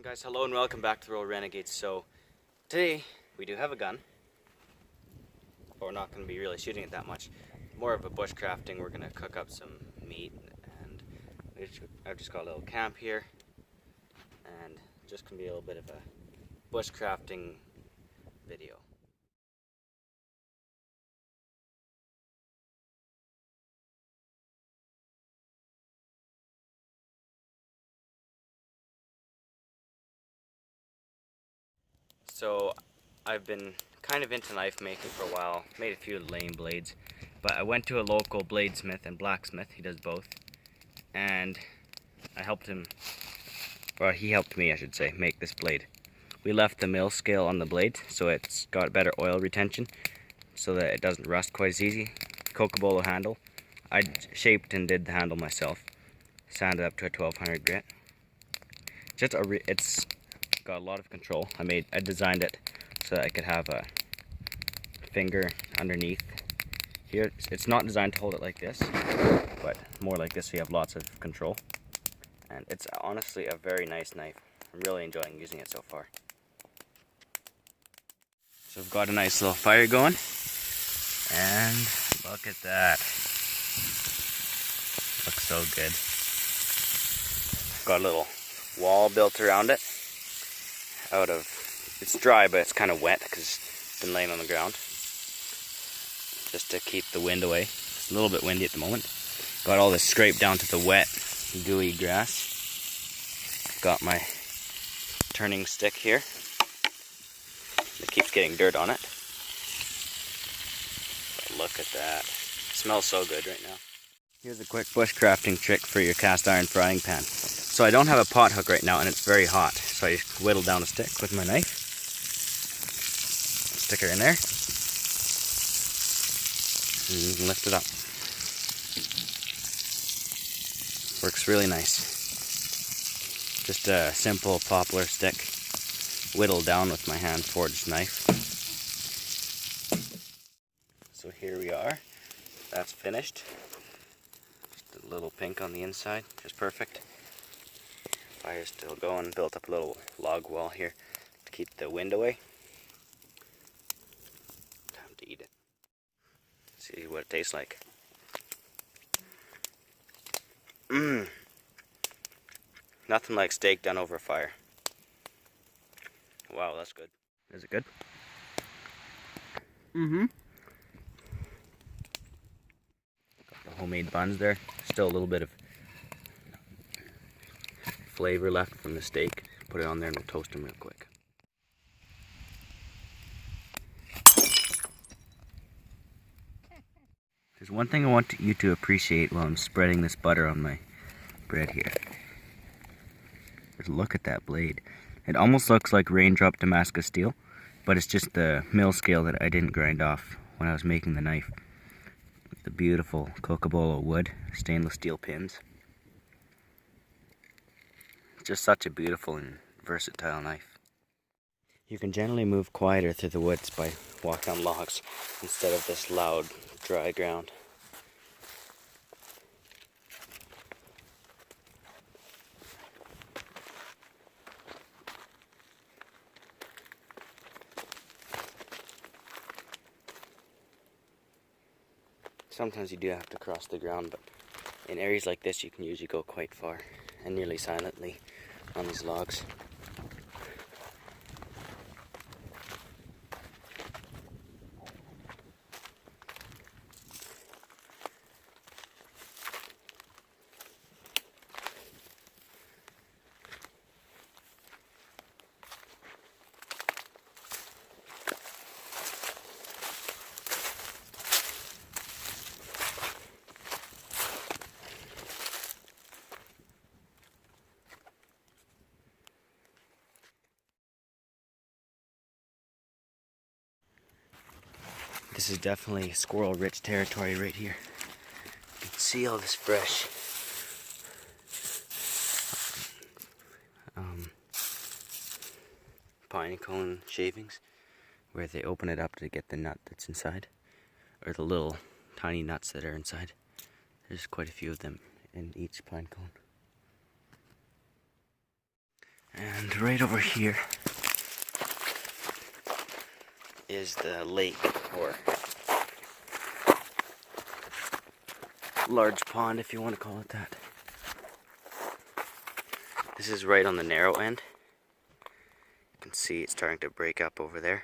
on guys, hello and welcome back to the Royal Renegades. So today we do have a gun, but we're not going to be really shooting it that much. More of a bushcrafting. We're going to cook up some meat, and I've just got a little camp here, and just going to be a little bit of a bushcrafting video. So I've been kind of into knife making for a while, made a few lame blades, but I went to a local bladesmith and blacksmith, he does both, and I helped him, or he helped me I should say, make this blade. We left the mill scale on the blade so it's got better oil retention so that it doesn't rust quite as easy. Cocobolo handle, I shaped and did the handle myself, sanded up to a 1200 grit. It's got a lot of control. I designed it so that I could have a finger underneath here. It's not designed to hold it like this, but more like this so you have lots of control. And it's honestly a very nice knife. I'm really enjoying using it so far. So I've got a nice little fire going, and look at that. Looks so good. Got a little wall built around it. It's dry, but it's kind of wet because it's been laying on the ground, just to keep the wind away. It's a little bit windy at the moment. Got all this scraped down to the wet, gooey grass. Got my turning stick here. It keeps getting dirt on it. But look at that. It smells so good right now. Here's a quick bushcrafting trick for your cast iron frying pan. So I don't have a pot hook right now and it's very hot. So I just whittle down a stick with my knife. Stick her in there. And you can lift it up. Works really nice. Just a simple poplar stick. Whittled down with my hand forged knife. So here we are. That's finished. Just a little pink on the inside. Just perfect. Fire's still going. Built up a little log wall here to keep the wind away. Time to eat it. See what it tastes like. Nothing like steak done over a fire. Wow, that's good. Is it good? Got the homemade buns there. Still a little bit of flavor left from the steak. Put it on there and we'll toast them real quick. There's one thing I want you to appreciate while I'm spreading this butter on my bread here. Just look at that blade. It almost looks like raindrop Damascus steel, but it's just the mill scale that I didn't grind off when I was making the knife. The beautiful Cocobolo wood, stainless steel pins. Just such a beautiful and versatile knife. You can generally move quieter through the woods by walking on logs instead of this loud, dry ground. Sometimes you do have to cross the ground, but in areas like this you can usually go quite far and nearly silently on these logs. This is definitely squirrel-rich territory right here. You can see all this fresh pine cone shavings where they open it up to get the nut that's inside, or the little tiny nuts that are inside. There's quite a few of them in each pine cone. And right over here is the lake, or large pond if you want to call it that. This is right on the narrow end. You can see it's starting to break up over there.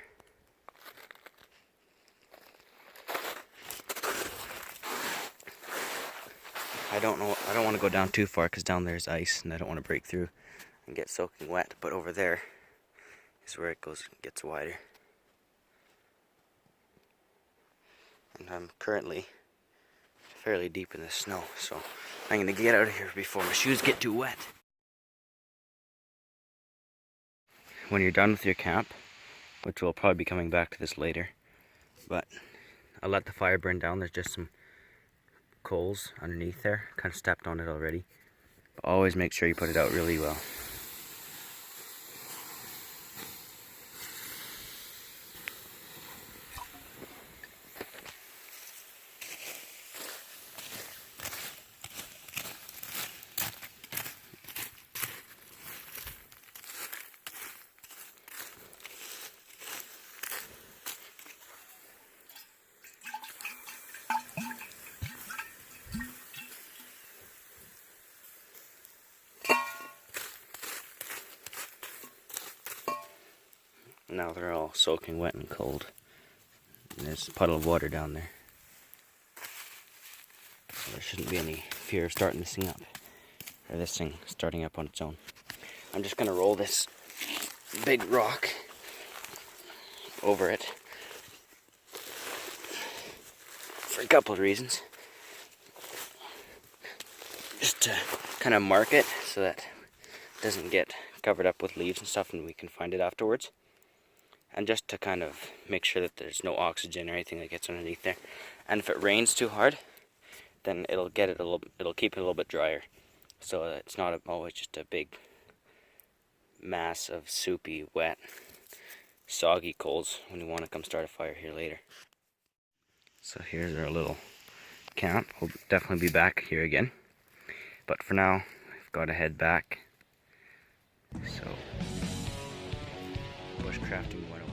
I don't want to go down too far because down there is ice and I don't want to break through and get soaking wet, but over there is where it gets wider. And I'm currently fairly deep in the snow, so I'm going to get out of here before my shoes get too wet. When you're done with your camp, which we'll probably be coming back to this later, but I'll let the fire burn down. There's just some coals underneath there, kind of stepped on it already, but always make sure you put it out really well. Now they're all soaking wet and cold. And there's a puddle of water down there. So there shouldn't be any fear of starting this thing up. Or this thing starting up on its own. I'm just going to roll this big rock over it. For a couple of reasons. Just to kind of mark it so that it doesn't get covered up with leaves and stuff and we can find it afterwards. And just to kind of make sure that there's no oxygen or anything that gets underneath there. And if it rains too hard, then it'll keep it a little bit drier. So that it's not always just a big mass of soupy, wet, soggy coals when you want to come start a fire here later. So here's our little camp. We'll definitely be back here again. But for now, we've got to head back. So, Bushcrafting 101.